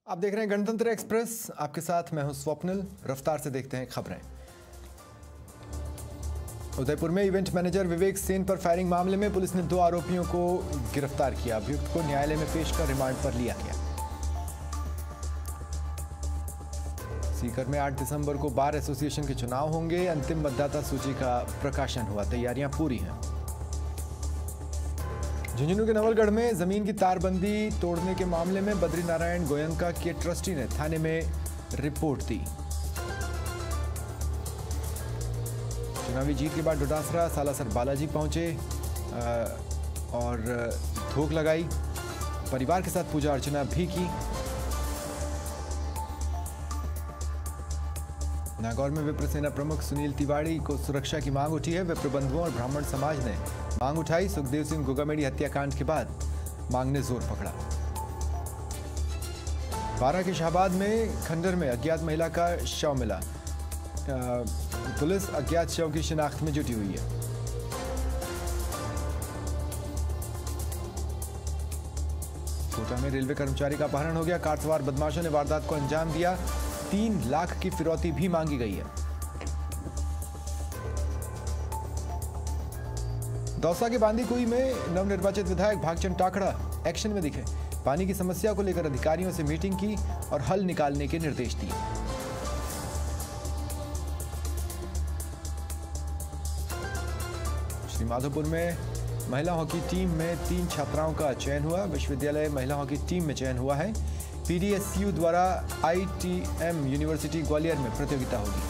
आप देख रहे हैं गणतंत्र एक्सप्रेस। आपके साथ मैं हूं स्वप्निल। रफ्तार से देखते हैं खबरें। उदयपुर में इवेंट मैनेजर विवेक सेन पर फायरिंग मामले में पुलिस ने 2 आरोपियों को गिरफ्तार किया। अभियुक्त को न्यायालय में पेश कर रिमांड पर लिया गया। सीकर में 8 दिसंबर को बार एसोसिएशन के चुनाव होंगे। अंतिम मतदाता सूची का प्रकाशन हुआ, तैयारियां पूरी हैं। झुंझुनू के नवलगढ़ में जमीन की तारबंदी तोड़ने के मामले में बद्रीनारायण गोयनका के ट्रस्टी ने थाने में रिपोर्ट दी। चुनावी जीत के बाद डोडासरा सालासर बालाजी पहुंचे और धूप लगाई। परिवार के साथ पूजा अर्चना भी की। नागौर में विप्र सेना प्रमुख सुनील तिवारी को सुरक्षा की मांग उठी है। विप्र बंधुओं और ब्राह्मण समाज ने मांग उठाई। सुखदेव सिंह गोगामेड़ी हत्याकांड के बाद मांग ने जोर पकड़ा। बारा के शाहबाद में खंडर में अज्ञात महिला का शव मिला। पुलिस अज्ञात शव की शिनाख्त में जुटी हुई है। कोटा में रेलवे कर्मचारी का अपहरण हो गया। कार सवार बदमाशों ने वारदात को अंजाम दिया। 3 लाख की फिरौती भी मांगी गई है। दौसा के बांदीकुई में नवनिर्वाचित विधायक भागचंद टाकड़ा एक्शन में दिखे। पानी की समस्या को लेकर अधिकारियों से मीटिंग की और हल निकालने के निर्देश दिए। श्रीमाधोपुर में महिला हॉकी टीम में 3 छात्राओं का चयन हुआ। विश्वविद्यालय महिला हॉकी टीम में चयन हुआ है। पीडीएसयू द्वारा आईटीएम यूनिवर्सिटी ग्वालियर में प्रतियोगिता होगी।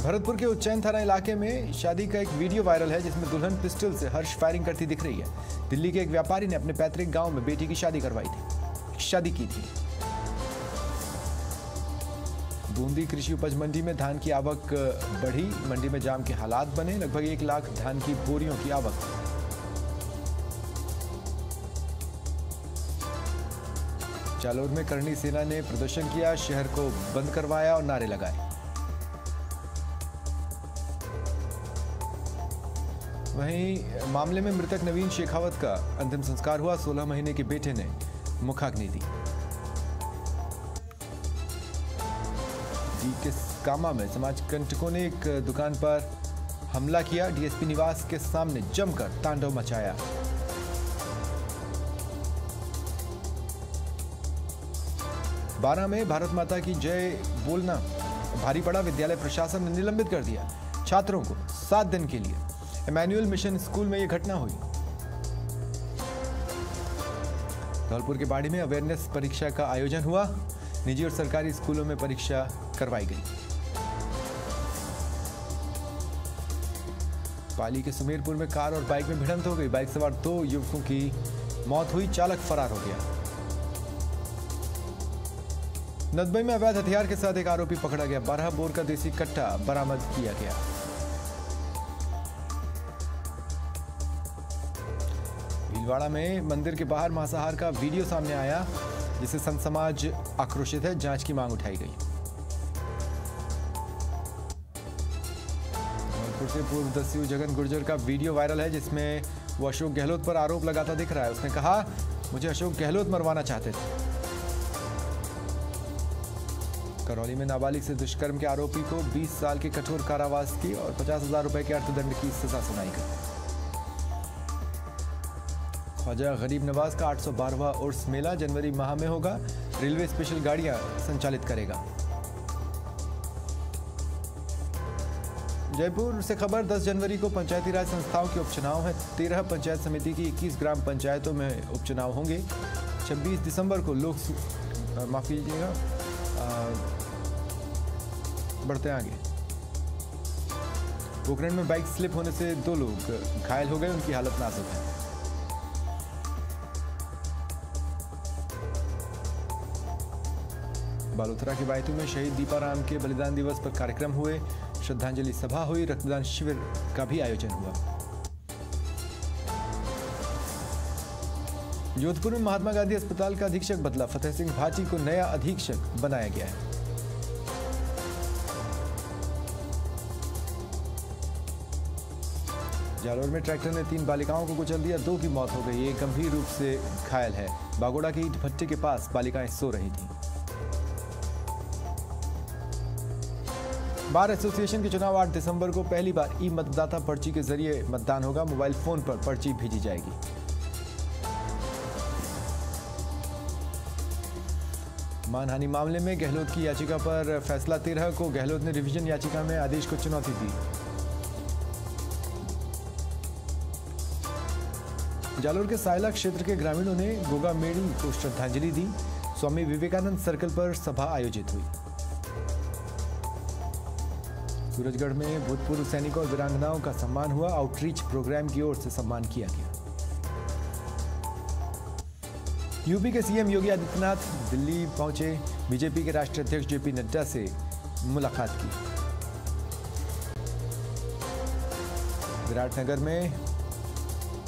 भरतपुर के उज्जैन थाना इलाके में शादी का एक वीडियो वायरल है जिसमें दुल्हन पिस्टल से हर्ष फायरिंग करती दिख रही है। दिल्ली के एक व्यापारी ने अपने पैतृक गांव में बेटी की शादी की थी। बूंदी कृषि उपज मंडी में धान की आवक बढ़ी। मंडी में जाम के हालात बने। लगभग 1 लाख धान की बोरियों की आवक। जालोर में करणी सेना ने प्रदर्शन किया। शहर को बंद करवाया और नारे लगाए। वहीं मामले में मृतक नवीन शेखावत का अंतिम संस्कार हुआ। 16 महीने के बेटे ने मुखाग्नि दी। के कामा में समाज कंटकों ने एक दुकान पर हमला किया। डीएसपी निवास के सामने जमकर तांडव मचाया। बारा में भारत माता की जय बोलना भारी पड़ा। विद्यालय प्रशासन ने निलंबित कर दिया छात्रों को 7 दिन के लिए। इमैनुअल मिशन स्कूल में यह घटना हुई। धौलपुर के बाड़ी में अवेयरनेस परीक्षा का आयोजन हुआ। निजी और सरकारी स्कूलों में परीक्षा करवाई गई। पाली के सुमेरपुर में कार और बाइक में भिड़ंत हो गई। बाइक सवार 2 युवकों की मौत हुई। चालक फरार हो गया। नदबई में अवैध हथियार के साथ एक आरोपी पकड़ा गया। 12 बोर का देसी कट्टा बरामद किया गया। भीलवाड़ा में मंदिर के बाहर मांसाहार का वीडियो सामने आया जिससे संत समाज आक्रोशित है। जांच की मांग उठाई गई। धौलपुर से पूर्व दस्यु जगन गुर्जर का वीडियो वायरल है जिसमें वो अशोक गहलोत पर आरोप लगाता दिख रहा है। उसने कहा, मुझे अशोक गहलोत मरवाना चाहते थे। करौली में नाबालिग से दुष्कर्म के आरोपी को 20 साल के कठोर कारावास की और 50,000 रुपए के अर्थदंड की सजा सुनाई गई। ख्वाजा गरीब नवाज का 812वां उर्स मेला जनवरी माह में होगा। रेलवे स्पेशल गाड़ियां संचालित करेगा। जयपुर से खबर 10 जनवरी को पंचायती राज संस्थाओं के उपचुनाव हैं। 13 पंचायत समिति की 21 ग्राम पंचायतों में उपचुनाव होंगे। 26 दिसंबर को माफ कीजिएगा, बढ़ते आगे। पोखरण में बाइक स्लिप होने से 2 लोग घायल हो गए। उनकी हालत नाजुक है। बालोतरा के बायतू में शहीद दीपाराम के बलिदान दिवस पर कार्यक्रम हुए। श्रद्धांजलि सभा हुई। रक्तदान शिविर का भी आयोजन हुआ। जोधपुर में महात्मा गांधी अस्पताल का अधीक्षक बदला। फतेह सिंह भाटी को नया अधीक्षक बनाया गया है। जालौर में ट्रैक्टर ने 3 बालिकाओं को कुचल दिया, 2 की मौत हो गई, एक गंभीर रूप से घायल है। बागोड़ा के ईंट भट्टे के पास बालिकाएं सो रही थीं। बार एसोसिएशन के चुनाव 8 दिसंबर को पहली बार ई मतदाता पर्ची के जरिए मतदान होगा। मोबाइल फोन पर पर्ची भेजी जाएगी। मानहानि मामले में गहलोत की याचिका पर फैसला 13 को। गहलोत ने रिवीजन याचिका में आदेश को चुनौती दी। जालौर के सायला क्षेत्र के ग्रामीणों ने गोगा मेड़ी को श्रद्धांजलि दी। स्वामी विवेकानंद सर्कल पर सभा आयोजित हुई। सूरजगढ़ में भूतपूर्व सैनिकों और वीरांगनाओं का सम्मान हुआ। आउटरीच प्रोग्राम की ओर से सम्मान किया गया। यूपी के सीएम योगी आदित्यनाथ दिल्ली पहुंचे। बीजेपी के राष्ट्रीय अध्यक्ष जेपी नड्डा से मुलाकात की। विराटनगर में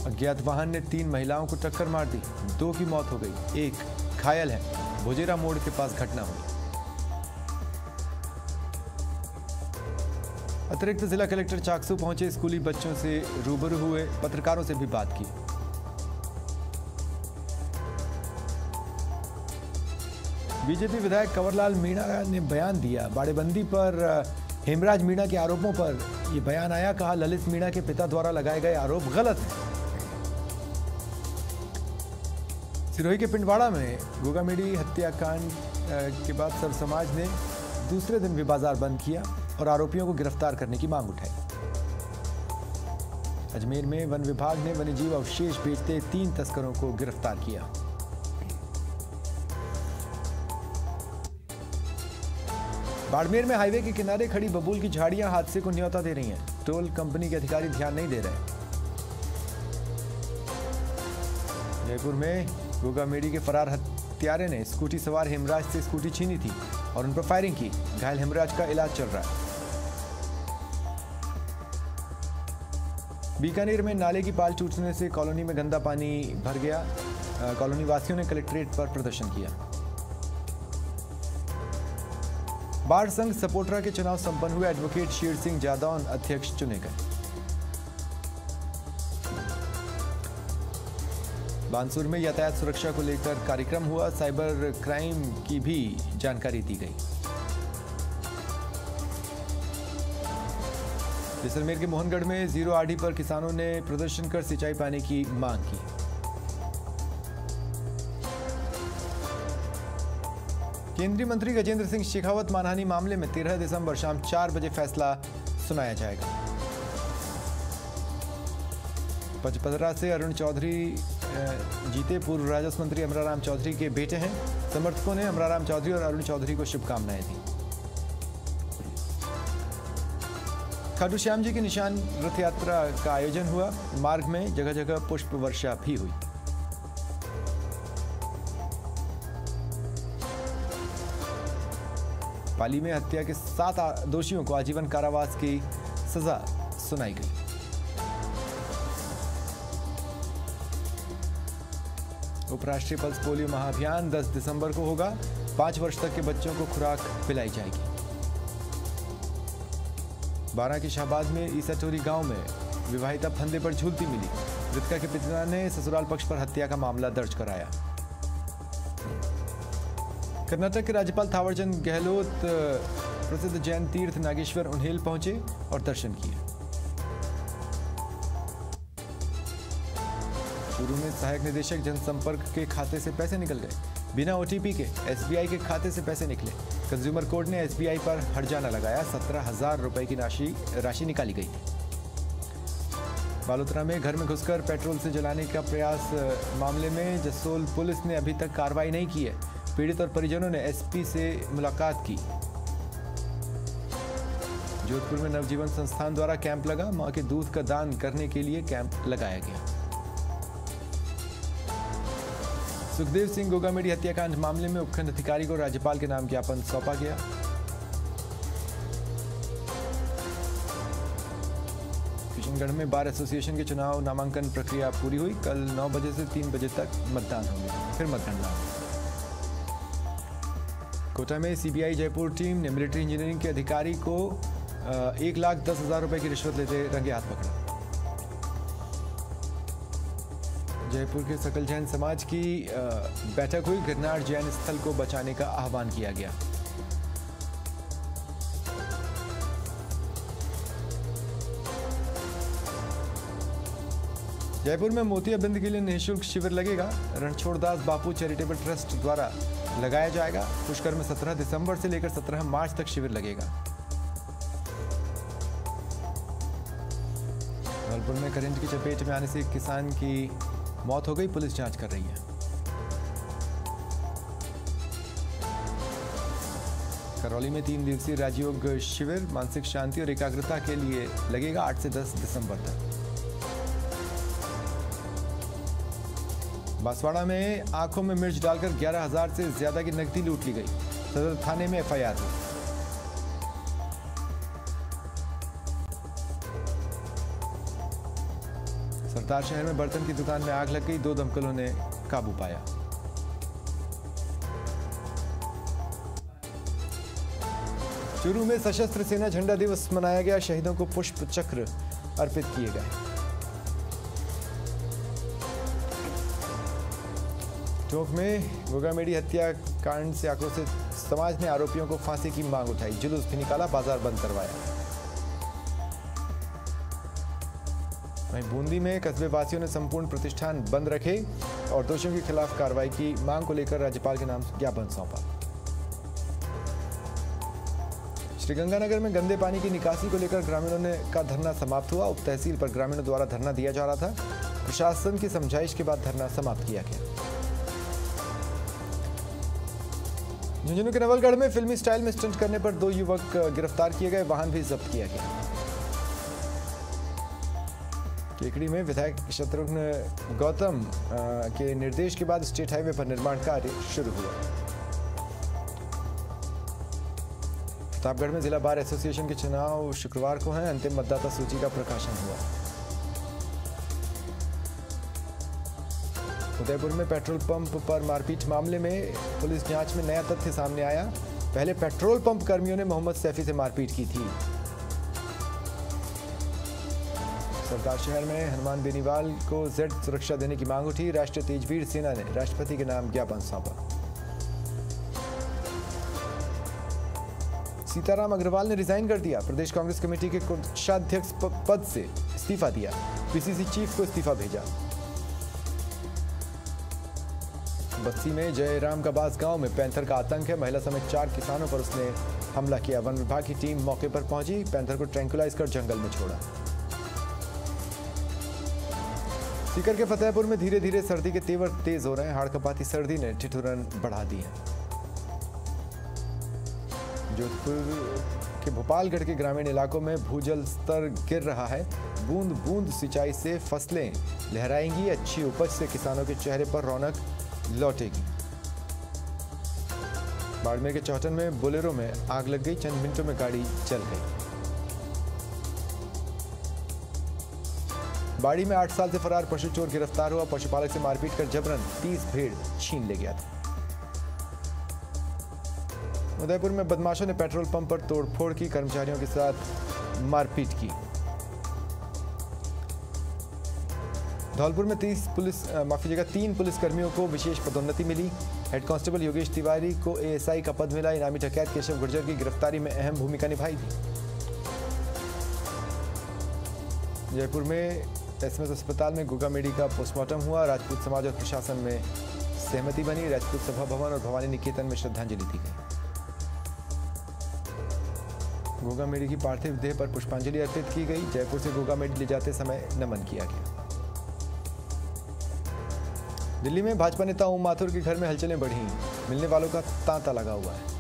अज्ञात वाहन ने 3 महिलाओं को टक्कर मार दी, 2 की मौत हो गई, एक घायल है। भोजेरा मोड़ के पास घटना हुई। अतिरिक्त जिला कलेक्टर चाकसू पहुंचे। स्कूली बच्चों से रूबरू हुए, पत्रकारों से भी बात की। बीजेपी विधायक कंवरलाल मीणा ने बयान दिया। बाड़ेबंदी पर हेमराज मीणा के आरोपों पर यह बयान आया। कहा, ललित मीणा के पिता द्वारा लगाए गए आरोप गलत हैं। सिरोही के पिंडवाड़ा में गोगामेड़ी हत्याकांड के बाद सर्व समाज ने दूसरे दिन भी बाजार बंद किया और आरोपियों को गिरफ्तार करने की मांग उठाई। अजमेर में वन विभाग ने वन्यजीव अवशेष बेचते 3 तस्करों को गिरफ्तार किया। बाड़मेर में हाईवे के किनारे खड़ी बबूल की झाड़ियां हादसे को न्योता दे रही हैं। टोल कंपनी के अधिकारी ध्यान नहीं दे रहे। जयपुर में गोगामेड़ी के फरार हत्यारे ने स्कूटी सवार हेमराज से स्कूटी छीनी थी और उन पर फायरिंग की। घायल हेमराज का इलाज चल रहा है। बीकानेर में नाले की पाल टूटने से कॉलोनी में गंदा पानी भर गया। कॉलोनी वासियों ने कलेक्ट्रेट पर प्रदर्शन किया। बाढ़ संघ सपोटरा के चुनाव संपन्न हुए। एडवोकेट शेर सिंह जादौन अध्यक्ष चुने गए। बानसूर में यातायात सुरक्षा को लेकर कार्यक्रम हुआ। साइबर क्राइम की भी जानकारी दी गई। जैसलमेर के मोहनगढ़ में जीरो आरडी पर किसानों ने प्रदर्शन कर सिंचाई पाने की मांग की। केंद्रीय मंत्री गजेंद्र सिंह शेखावत मानहानि मामले में 13 दिसंबर शाम 4 बजे फैसला सुनाया जाएगा। पचपदरा से अरुण चौधरी जीते। पूर्व राजस्व मंत्री अमराराम चौधरी के बेटे हैं। समर्थकों ने अमराराम चौधरी और अरुण चौधरी को शुभकामनाएं दी। खाटू श्याम जी के निशान रथ यात्रा का आयोजन हुआ। मार्ग में जगह जगह पुष्प वर्षा भी हुई। पाली में हत्या के 7 दोषियों को आजीवन कारावास की सजा सुनाई गई। उपराष्ट्रीय पल्स पोलियो महाअभियान 10 दिसंबर को होगा। 5 वर्ष तक के बच्चों को खुराक पिलाई जाएगी। 12 के शाहबाद में ईसाटोरी गांव में विवाहिता फंदे पर झूलती मिली। मृतका के पिता ने ससुराल पक्ष पर हत्या का मामला दर्ज कराया। कर्नाटक के राज्यपाल थावरचंद गहलोत प्रसिद्ध जैन तीर्थ नागेश्वर उन्हेल पहुंचे और दर्शन किए। चूरू में सहायक निदेशक जनसंपर्क के खाते से पैसे निकल गए। बिना ओटीपी के एसबीआई के खाते से पैसे निकले। कंज्यूमर कोर्ट ने एसबीआई पर हर्जाना लगाया। 17,000 रुपए की राशि निकाली गई। बालोतरा में घर में घुसकर पेट्रोल से जलाने का प्रयास मामले में जसोल पुलिस ने अभी तक कार्रवाई नहीं की है। पीड़ित और परिजनों ने एसपी से मुलाकात की। जोधपुर में नवजीवन संस्थान द्वारा कैंप लगा। मां के दूध का दान करने के लिए कैंप लगाया गया। सुखदेव सिंह गोगामेड़ी हत्याकांड मामले में उपखंड अधिकारी को राज्यपाल के नाम ज्ञापन सौंपा गया। किशनगढ़ में बार एसोसिएशन के चुनाव नामांकन प्रक्रिया पूरी हुई। कल 9 बजे से 3 बजे तक मतदान होंगे, फिर मतगणना होगी। कोटा में सीबीआई जयपुर टीम ने मिलिट्री इंजीनियरिंग के अधिकारी को 1,10,000 रुपए की रिश्वत लेते रंगे हाथ पकड़ा। जयपुर के सकल जैन समाज की बैठक हुई। गिरनार जैन स्थल को बचाने का आह्वान किया गया। जयपुर में मोतियाबिंद के लिए निःशुल्क शिविर लगेगा। रणछोड़दास बापू चैरिटेबल ट्रस्ट द्वारा लगाया जाएगा। पुष्कर में 17 दिसंबर से लेकर 17 मार्च तक शिविर लगेगा। धौलपुर में करंट की चपेट में आने से एक किसान की मौत हो गई। पुलिस जांच कर रही है। करौली में 3 दिवसीय राजयोग शिविर मानसिक शांति और एकाग्रता के लिए लगेगा 8 से 10 दिसंबर तक। बांसवाड़ा में आंखों में मिर्च डालकर 11,000 से ज्यादा की नकदी लूट ली गई। सदर थाने में एफआईआर हुई। सरदार शहर में बर्तन की दुकान में आग लग गई। 2 दमकलों ने काबू पाया। चूरू में सशस्त्र सेना झंडा दिवस मनाया गया। शहीदों को पुष्प चक्र अर्पित किए गए। टोंक में गोगामेडी हत्याकांड से आक्रोशित समाज ने आरोपियों को फांसी की मांग उठाई। जुलूस भी निकाला, बाजार बंद करवाया। वहीं बूंदी में कस्बे वासियों ने संपूर्ण प्रतिष्ठान बंद रखे और दोषियों के खिलाफ कार्रवाई की मांग को लेकर राज्यपाल के नाम ज्ञापन सौंपा। श्रीगंगानगर में गंदे पानी की निकासी को लेकर ग्रामीणों का धरना समाप्त हुआ। उप तहसील पर ग्रामीणों द्वारा धरना दिया जा रहा था। प्रशासन की समझाइश के बाद धरना समाप्त किया गया। झुंझुनू के नवलगढ़ में फिल्मी स्टाइल में स्टंट करने पर 2 युवक गिरफ्तार किए गए। वाहन भी जब्त किया गया। केकड़ी में विधायक शत्रुघ्न गौतम के निर्देश के बाद स्टेट हाईवे पर निर्माण कार्य शुरू हुआ। प्रतापगढ़ में जिला बार एसोसिएशन के चुनाव शुक्रवार को हैं। अंतिम मतदाता सूची का प्रकाशन हुआ। उदयपुर में पेट्रोल पंप पर मारपीट मामले में पुलिस जांच में नया तथ्य सामने आया। पहले पेट्रोल पंप कर्मियों ने मोहम्मद सैफी से मारपीट की थी। सरदार शहर में हनुमान बेनीवाल को जेड सुरक्षा देने की मांग उठी। राष्ट्रीय तेजवीर सेना ने राष्ट्रपति के नाम ज्ञापन सौंपा। सीताराम अग्रवाल ने रिजाइन कर दिया। प्रदेश कांग्रेस कमेटी के कोषाध्यक्ष पद से इस्तीफा दिया। पीसीसी चीफ को इस्तीफा भेजा। बस्ती में जयराम का बास गांव में पैंथर का आतंक है। महिला समेत 4 किसानों पर उसने हमला किया। वन विभाग की टीम मौके पर पहुंची। पैंथर को ट्रैंकुलाइज कर जंगल में छोड़ा। सीकर के फतेहपुर में धीरे धीरे सर्दी के तेवर तेज हो रहे हैं। हाड़कंपाती सर्दी ने ठिठुरन बढ़ा दी है। जोधपुर के भोपालगढ़ के ग्रामीण इलाकों में भूजल स्तर गिर रहा है। बूंद बूंद सिंचाई से फसलें लहराएंगी। अच्छी उपज से किसानों के चेहरे पर रौनक लौटेगी। बाड़मेर के चौहटन में बोलेरो में आग लग गई। चंद मिनटों में गाड़ी जल गई। बाड़ी में 8 साल से फरार पशु चोर गिरफ्तार हुआ। पशुपालक से मारपीट कर जबरन 30 भेड़ छीन ले गया था। उदयपुर में बदमाशों ने पेट्रोल पंप पर तोड़फोड़ की। कर्मचारियों के साथ मारपीट की। धौलपुर में 3 पुलिसकर्मियों को विशेष पदोन्नति मिली। हेड कांस्टेबल योगेश तिवारी को एएसआई का पद मिला। इनामी डकैत केशव गुर्जर की गिरफ्तारी में अहम भूमिका निभाई थी। जयपुर में एसएमएस अस्पताल में गोगामेडी का पोस्टमार्टम हुआ। राजपूत समाज और प्रशासन में सहमति बनी। राजपूत सभा भवन और भवानी निकेतन में श्रद्धांजलि दी गई। गोगामेडी की पार्थिव देह पर पुष्पांजलि अर्पित की गई। जयपुर से गोगामेडी ले जाते समय नमन किया गया। दिल्ली में भाजपा नेता ओम माथुर के घर में हलचलें बढ़ी। मिलने वालों का तांता लगा हुआ है।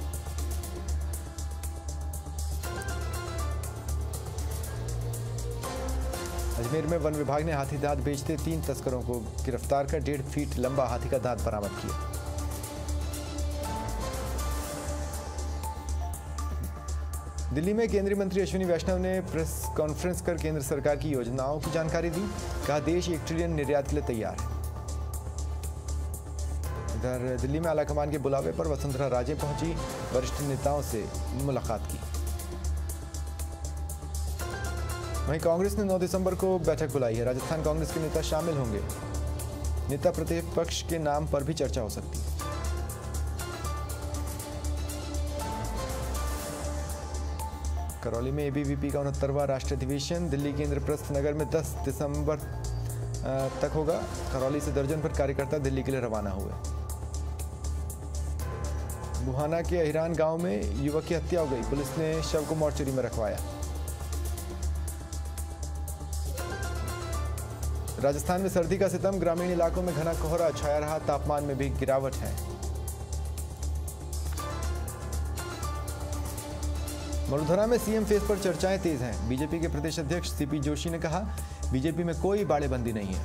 अजमेर में वन विभाग ने हाथी दांत बेचते 3 तस्करों को गिरफ्तार कर 1.5 फीट लंबा हाथी का दांत बरामद किया। दिल्ली में केंद्रीय मंत्री अश्विनी वैष्णव ने प्रेस कॉन्फ्रेंस कर केंद्र सरकार की योजनाओं की जानकारी दी। कहा देश 1 ट्रिलियन निर्यात के लिए तैयार है। इधर दिल्ली में आलाकमान के बुलावे पर वसुंधरा राजे पहुंची। वरिष्ठ नेताओं से मुलाकात की। वहीं कांग्रेस ने 9 दिसंबर को बैठक बुलाई है। राजस्थान कांग्रेस के नेता शामिल होंगे। नेता प्रतिपक्ष के नाम पर भी चर्चा हो सकती है। करौली में एबीवीपी का 69वां राष्ट्रीय अधिवेशन दिल्ली के इंद्रप्रस्थ नगर में 10 दिसंबर तक होगा। करौली से दर्जन भर कार्यकर्ता दिल्ली के लिए रवाना हुए। बुहाना के अहिरान गांव में युवक की हत्या हो गई, पुलिस ने शव को मोर्चरी में रखवाया। राजस्थान में सर्दी का सितम, ग्रामीण इलाकों में घना कोहरा छाया रहा, तापमान में भी गिरावट है। वडोदरा में सीएम फेस पर चर्चाएं तेज हैं। बीजेपी के प्रदेश अध्यक्ष सीपी जोशी ने कहा, बीजेपी में कोई बाड़ेबंदी नहीं है।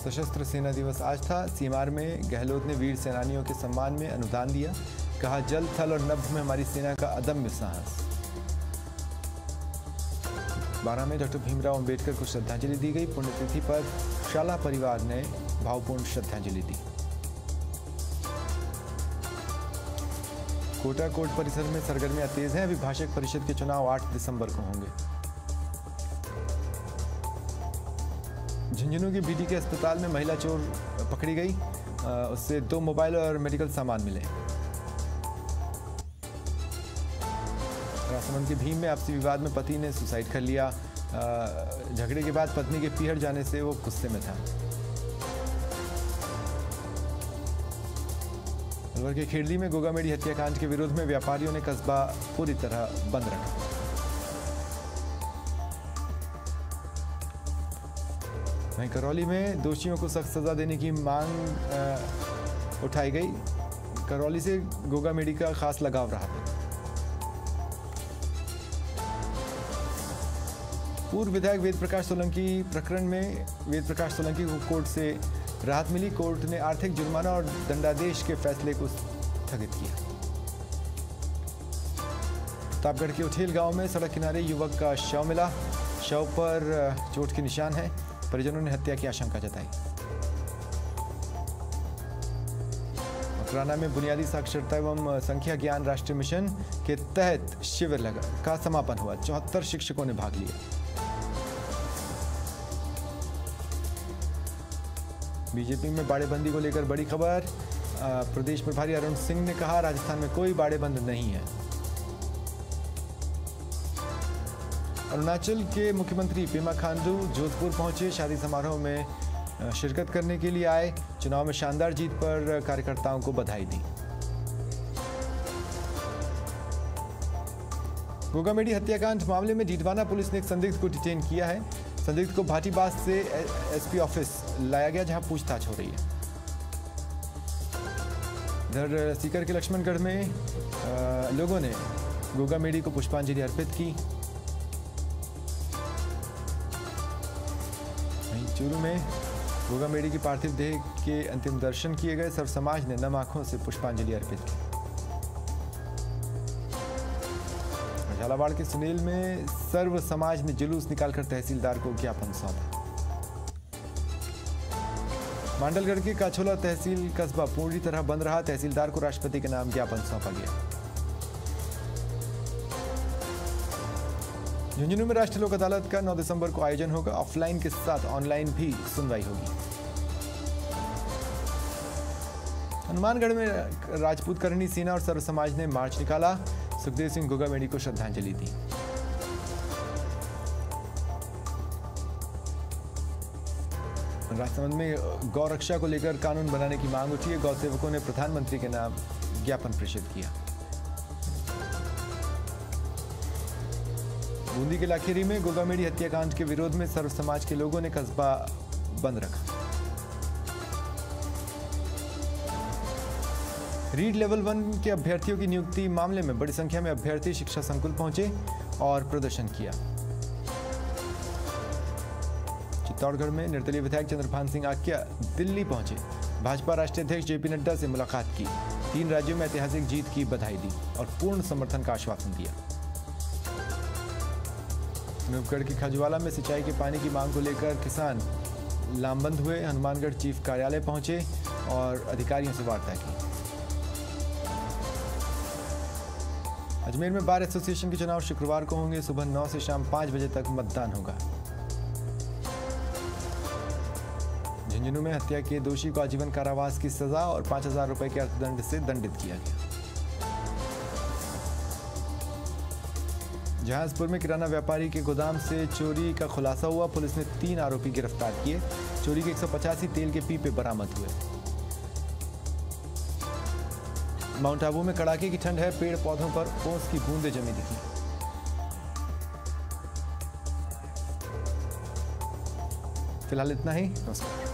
सशस्त्र सेना दिवस आज था। सीमार में गहलोत ने वीर सेनानियों के सम्मान में अनुदान दिया। कहा, जल, थल और नभ में हमारी सेना का अदम्य साहस। 12 में डॉक्टर भीमराव अंबेडकर को श्रद्धांजलि दी गई। पुण्यतिथि पर शाला परिवार ने भावपूर्ण श्रद्धांजलि दी। कोटा कोर्ट परिसर में सरगर्मियां तेज हैं। अभिभाषक परिषद के चुनाव 8 दिसंबर को होंगे। झुंझुनू के बीडी के अस्पताल में महिला चोर पकड़ी गई, उससे 2 मोबाइल और मेडिकल सामान मिले। राजसमंद के भीम में आपसी विवाद में पति ने सुसाइड कर लिया। झगड़े के बाद पत्नी के पीहर जाने से वो गुस्से में था। अलवर के खेड़ली में गोगामेड़ी हत्याकांड के विरोध में व्यापारियों ने कस्बा पूरी तरह बंद रखा। वहीं करौली में दोषियों को सख्त सजा देने की मांग उठाई गई। करौली से गोगामेड़ी का खास लगाव रहा था। पूर्व विधायक वेद प्रकाश सोलंकी प्रकरण में वेद प्रकाश सोलंकी को कोर्ट से राहत मिली। कोर्ट ने आर्थिक जुर्माना और दंडादेश के फैसले को स्थगित किया। प्रतापगढ़ के उठेल गांव में सड़क किनारे युवक का शव मिला। शव पर चोट के निशान है। परिजनों ने हत्या की आशंका जताई। मकराना में बुनियादी साक्षरता एवं संख्या ज्ञान राष्ट्रीय मिशन के तहत शिविर का समापन हुआ। 74 शिक्षकों ने भाग लिया। बीजेपी में बाड़ेबंदी को लेकर बड़ी खबर। प्रदेश प्रभारी अरुण सिंह ने कहा, राजस्थान में कोई बाड़ेबंद नहीं है। अरुणाचल के मुख्यमंत्री पेमा खांडू जोधपुर पहुंचे। शादी समारोह में शिरकत करने के लिए आए। चुनाव में शानदार जीत पर कार्यकर्ताओं को बधाई दी। गोगामेड़ी हत्याकांड मामले में डीडवाना पुलिस ने एक संदिग्ध को डिटेन किया है। संदिग्ध को भाटीबास से एसपी ऑफिस लाया गया, जहां पूछताछ हो रही है। इधर सीकर के लक्ष्मणगढ़ में लोगों ने गोगामेड़ी को पुष्पांजलि अर्पित की। वहीं चूरू में गोगामेड़ी की पार्थिव देह के अंतिम दर्शन किए गए। सर्व समाज ने नम आंखों से पुष्पांजलि अर्पित की। झालावाड़ के सुनील में सर्व समाज ने जुलूस निकालकर तहसीलदार को ज्ञापन सौंपा। मांडलगढ़ के काछोला तहसील कस्बा पूरी तरह बंद रहा। तहसीलदार को राष्ट्रपति के नाम ज्ञापन सौंपा गया। झुंझुनू में राष्ट्रीय लोक अदालत का 9 दिसंबर को आयोजन होगा। ऑफलाइन के साथ ऑनलाइन भी सुनवाई होगी। हनुमानगढ़ में राजपूत करणी सेना और सर्व समाज ने मार्च निकाला। सुखदेव सिंह गोगामेड़ी को श्रद्धांजलि दी। राजसमंद में गौ रक्षा को लेकर कानून बनाने की मांग उठी है। गौ सेवकों ने प्रधानमंत्री के नाम ज्ञापन प्रेषित किया। बूंदी के लाखेरी में गोगामेड़ी हत्याकांड के विरोध में सर्व समाज के लोगों ने कस्बा बंद रखा। रीड लेवल 1 के अभ्यर्थियों की नियुक्ति मामले में बड़ी संख्या में अभ्यर्थी शिक्षा संकुल पहुंचे और प्रदर्शन किया। चित्तौड़गढ़ में निर्दलीय विधायक चंद्रभान सिंह आक्या दिल्ली पहुंचे। भाजपा राष्ट्रीय अध्यक्ष जेपी नड्डा से मुलाकात की। 3 राज्यों में ऐतिहासिक जीत की बधाई दी और पूर्ण समर्थन का आश्वासन दिया। अनूपगढ़ के खजुवाला में सिंचाई के पानी की मांग को लेकर किसान लामबंद हुए। हनुमानगढ़ चीफ कार्यालय पहुंचे और अधिकारियों से वार्ता की। अजमेर में बार एसोसिएशन के चुनाव शुक्रवार को होंगे। सुबह 9 से शाम 5 बजे तक मतदान होगा। झुंझुनू में हत्या के दोषी को आजीवन कारावास की सजा और 5,000 रुपए के अर्थदंड से दंडित किया गया। जहाजपुर में किराना व्यापारी के गोदाम से चोरी का खुलासा हुआ। पुलिस ने 3 आरोपी गिरफ्तार किए। चोरी के 185 तेल के पीपे बरामद हुए। माउंट आबू में कड़ाके की ठंड है। पेड़ पौधों पर ओस की बूंदें जमी दिखी। फिलहाल इतना ही। नमस्कार।